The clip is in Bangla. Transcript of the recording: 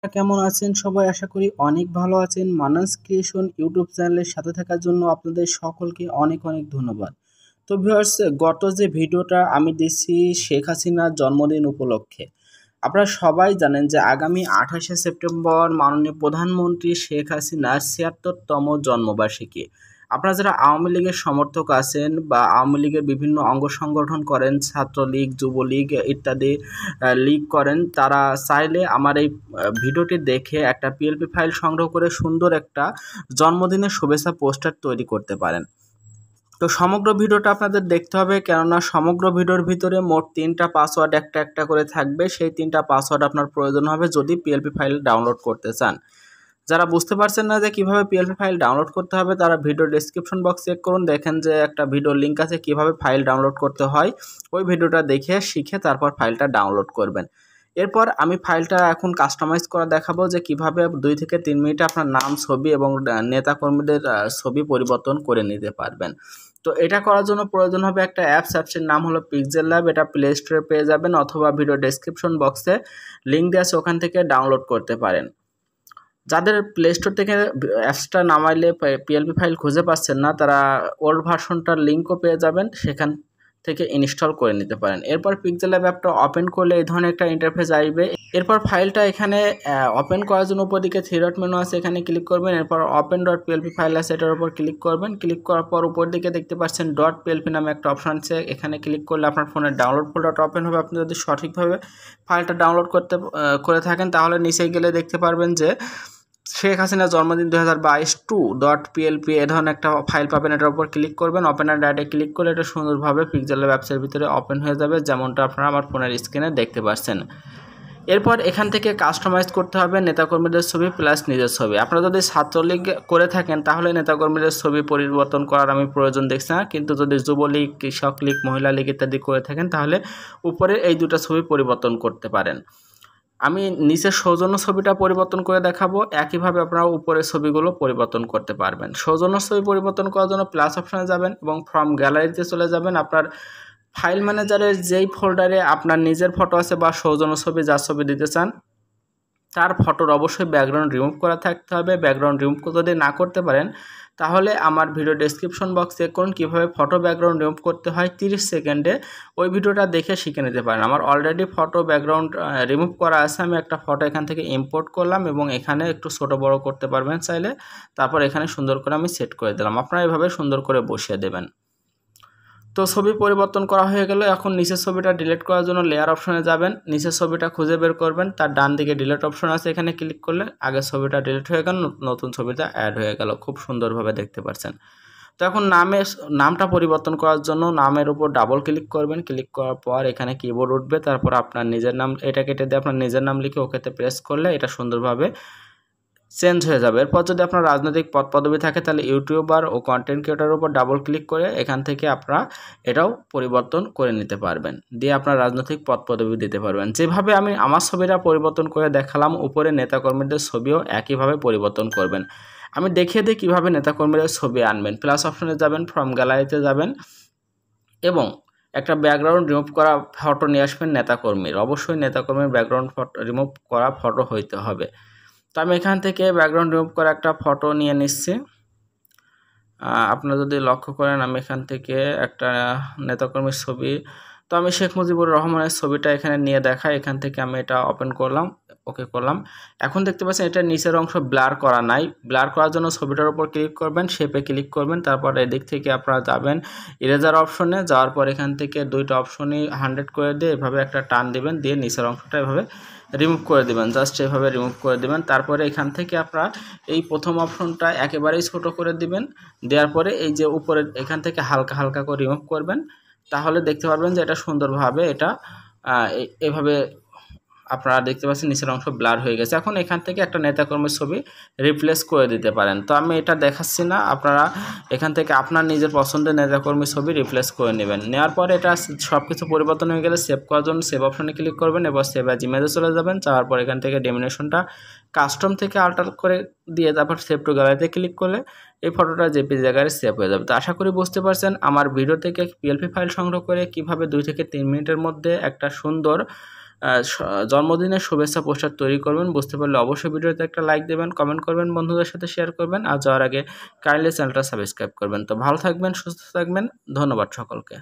কেমন আছেন সবাই? আশা করি অনেক ভালো আছেন। মান্নানস ক্রিয়েশন ইউটিউব চ্যানেলের সাথে থাকার জন্য আপনাদের সকলকে অনেক অনেক ধন্যবাদ। তো ভিউয়ার্স, গত যে ভিডিওটা আমি দিচ্ছি শেখ হাসিনার জন্মদিন উপলক্ষে, আপনারা সবাই জানেন যে আগামী 28শে সেপ্টেম্বর মাননীয় প্রধানমন্ত্রী শেখ হাসিনার ৭৬তম জন্মবার্ষিকী। আপনারা যারা আওয়ামী লীগের সমর্থক আছেন বা আওয়ামী লীগের বিভিন্ন অঙ্গ সংগঠন করেন, ছাত্রলীগ, যুবলীগ ইত্যাদি লীগ করেন, তারা চাইলে আমার এই ভিডিওটি দেখে একটা পিএলপি ফাইল সংগ্রহ করে সুন্দর একটা জন্মদিনের শুভেচ্ছা পোস্টার তৈরি করতে পারেন। তো সমগ্র ভিডিওটা আপনাদের দেখতে হবে, কেননা সমগ্র ভিডিওর ভিতরে মোট 3টা পাসওয়ার্ড একটা একটা করে থাকবে। সেই 3টা পাসওয়ার্ড আপনার প্রয়োজন হবে যদি পিএলপি ফাইল ডাউনলোড করতে চান। যারা বুঝতে পারছেন না যে কিভাবে পিএলপি ফাইল ডাউনলোড করতে হবে, তারা ভিডিও ডেসক্রিপশন বক্স চেক করুন, দেখেন যে একটা ভিডিও লিঙ্ক আছে কিভাবে ফাইল ডাউনলোড করতে হয়। ওই ভিডিওটা দেখে শিখে তারপর ফাইলটা ডাউনলোড করবেন। এরপর আমি ফাইলটা এখন কাস্টমাইজ করা দেখাবো যে কিভাবে 2 থেকে 3 মিনিটে আপনার নাম, ছবি এবং নেতাকর্মীদের ছবি পরিবর্তন করে নিতে পারবেন। তো এটা করার জন্য প্রয়োজন হবে একটা অ্যাপসের নাম হলো pixellab। এটা প্লে স্টোরে পেয়ে যাবেন অথবা ভিডিও ডেসক্রিপশন বক্সে লিঙ্ক দেওয়া আছে, ওখান থেকে ডাউনলোড করতে পারেন। যাদের প্লে স্টোর থেকে অ্যাপসটা নামাইলে পিএলপি ফাইল খুঁজে পাচ্ছেন না, তারা ওল্ড ভার্সনটার লিঙ্কও পেয়ে যাবেন, সেখান থেকে ইনস্টল করে নিতে পারেন। এরপর পিক্সেলল্যাব অ্যাপটা ওপেন করলে এই ধরনের একটা ইন্টারফেস আসবে। এরপর ফাইলটা এখানে ওপেন করার জন্য উপর দিকে 3 ডট মেনু আছে, এখানে ক্লিক করবেন। এরপর ওপেন ডট পিএলপি ফাইল আছে, এটার উপর ক্লিক করবেন। ক্লিক করার পর উপর দিকে দেখতে পাচ্ছেন ডট পিএলপি নামে একটা অপশন আছে, এখানে ক্লিক করলে আপনার ফোনের ডাউনলোড ফোল্ডারটা ওপেন হবে। আপনি যদি সঠিকভাবে ফাইলটা ডাউনলোড করে থাকেন তাহলে নিচে গেলে দেখতে পারবেন যে শেখ হাসিনার জন্মদিন 2022 2.plp এ ধরনের একটা ফাইল পাবেন। এটার উপর ক্লিক করবেন, ওপেন আর ডাইরেক্ট ক্লিক করলে এটা সুন্দরভাবে পিক্সেলল্যাব অ্যাপসের ভিতরে ওপেন হয়ে যাবে, যেমনটা আপনারা আমার ফোনের স্ক্রিনে দেখতে পাচ্ছেন। এরপর এখান থেকে কাস্টমাইজ করতে হবে নেতাকর্মীদের ছবি প্লাস নিজের ছবি। আপনারা যদি ছাত্রলীগ করে থাকেন তাহলে নেতাকর্মীদের ছবি পরিবর্তন করার আমি প্রয়োজন দেখছি না, কিন্তু যদি যুবলীগ, কৃষক লীগ, মহিলা লীগ ইত্যাদি করে থাকেন তাহলে উপরে এই দুটো ছবি পরিবর্তন করতে পারেন। আমি নিচের সৌজন্য ছবিটা পরিবর্তন করে দেখাবো, একইভাবে আপনারা উপরের ছবিগুলো পরিবর্তন করতে পারবেন। সৌজন্য ছবি পরিবর্তন করার জন্য প্লাস অপশানে যাবেন এবং ফ্রম গ্যালারিতে চলে যাবেন। আপনার ফাইল ম্যানেজারের যেই ফোল্ডারে আপনার নিজের ফটো আছে বা সৌজন্য ছবি যার ছবি দিতে চান তার ফটোর অবশ্যই ব্যাকগ্রাউন্ড রিমুভ করা থাকতে হবে। ব্যাকগ্রাউন্ড রিমুভ যদি না করতে পারেন তাহলে আমার ভিডিও ডেসক্রিপশন বক্স চেক করুন কীভাবে ফটো ব্যাকগ্রাউন্ড রিমুভ করতে হয়, 30 সেকেন্ডে ওই ভিডিওটা দেখে শিখে নিতে পারেন। আমার অলরেডি ফটো ব্যাকগ্রাউন্ড রিমুভ করা আছে। আমি একটা ফটো এখান থেকে ইম্পোর্ট করলাম এবং এখানে একটু ছোটো বড় করতে পারবেন চাইলে, তারপর এখানে সুন্দর করে আমি সেট করে দিলাম। আপনারা এভাবে সুন্দর করে বসিয়ে দেবেন। তো ছবি পরিবর্তন করা হয়ে গেল। এখন নিচের ছবিটা ডিলিট করার জন্য লেয়ার অপশনে যাবেন, নিচের ছবিটা খুঁজে বের করবেন, তার ডান দিকে ডিলিট অপশন আছে, এখানে ক্লিক করলে আগের ছবিটা ডিলিট হয়ে গেল, নতুন ছবিটা অ্যাড হয়ে গেল। খুব সুন্দরভাবে দেখতে পাচ্ছেন। তো এখন নামটা পরিবর্তন করার জন্য নামের উপর ডাবল ক্লিক করবেন। ক্লিক করার পর এখানে কিবোর্ড উঠবে, তারপর আপনার নিজের নাম এটা কেটে দিয়ে আপনার নিজের নাম লিখে ওকেতে প্রেস করলে এটা সুন্দরভাবে চেঞ্জ হয়ে যাবে। এরপর যদি আপনার রাজনৈতিক পদ পদবি থাকে তাহলে ইউটিউবার ও কন্টেন্ট ক্রিয়েটারের উপর ডাবল ক্লিক করে এখান থেকে আপনারা এটাও পরিবর্তন করে নিতে পারবেন, দিয়ে আপনার রাজনৈতিক পদ পদবি দিতে পারবেন। যেভাবে আমি আমার ছবিটা পরিবর্তন করে দেখালাম, উপরে নেতাকর্মীদের ছবিও একইভাবে পরিবর্তন করবেন। আমি দেখিয়ে দিই কীভাবে নেতাকর্মীদের ছবি আনবেন। প্লাস অপশনে যাবেন, ফ্রম গ্যালারিতে যাবেন এবং একটা ব্যাকগ্রাউন্ড রিমুভ করা ফটো নিয়ে আসবেন নেতাকর্মীর। অবশ্যই নেতাকর্মীর ব্যাকগ্রাউন্ড ফটো রিমুভ করা ফটো হইতে হবে। তো আমি এখান থেকে ব্যাকগ্রাউন্ড রিমুভ করা একটা ফটো নিয়ে নিচ্ছি। আপনারা যদি লক্ষ্য করেন আমি এখান থেকে একটা নেতাকর্মীর ছবি, তো আমি শেখ মুজিবুর রহমানের ছবিটা এখানে নিয়ে দেখাই। এখান থেকে আমি এটা ওপেন করলাম, ওকে করলাম। এখন দেখতে পাচ্ছেন এটা নিচের অংশ ব্লার করা নাই। ব্লার করার জন্য ছবিটার উপর ক্লিক করবেন, শেপে ক্লিক করবেন, তারপর এদিক থেকে আপনারা যাবেন ইরেজার অপশনে। যাওয়ার পর এখান থেকে দুইটা অপশনই 100 করে দিয়ে এভাবে একটা টান দিবেন, দিয়ে নিচের অংশটা এভাবে রিমুভ করে দিবেন, জাস্ট এভাবে রিমুভ করে দিবেন। তারপরে এখান থেকে আপনারা এই প্রথম অপশনটা একেবারেই ছোট করে দিবেন। দেওয়ার পরে এই যে উপরে এখান থেকে হালকা হালকা করে রিমুভ করবেন, তাহলে দেখতে পারবেন যে এটা সুন্দরভাবে এটা এভাবে আপনারা দেখতে পাচ্ছেন নিচের অংশ ব্লার হয়ে গেছে। এখন এখান থেকে একটা নেতাকর্মীর ছবি রিপ্লেস করে দিতে পারেন। তো আমি এটা দেখাচ্ছি না, আপনারা এখান থেকে আপনার নিজের পছন্দের নেতাকর্মীর ছবি রিপ্লেস করে নেবেন। নেওয়ার পরে এটা সব কিছু পরিবর্তন হয়ে গেলে সেভ করার জন্য সেভ অপশনে ক্লিক করবেন, এবার সেভ অ্যাজ ইমেজে চলে যাবেন। যাওয়ার পর এখান থেকে ডেমিনেশনটা কাস্টম থেকে আল্টার করে দিয়ে তারপর সেভ টু গ্যালারিতে ক্লিক করলে এই ফটোটা জেপিজি জায়গায় সেভ হয়ে যাবে। তো আশা করি বুঝতে পারছেন আমার ভিডিও থেকে পিএলপি ফাইল সংগ্রহ করে কিভাবে 2 থেকে 3 মিনিটের মধ্যে একটা সুন্দর জন্মদিনের শুভেচ্ছা পোস্টার তৈরি করবেন। বুঝতে পারলে অবশ্যই ভিডিওতে একটা লাইক দেবেন, কমেন্ট করবেন, বন্ধুদের সাথে শেয়ার করবেন, আর যাওয়ার আগে কাইন্ডলি চ্যানেলটা সাবস্ক্রাইব করবেন। তো ভালো থাকবেন, সুস্থ থাকবেন, ধন্যবাদ সকলকে।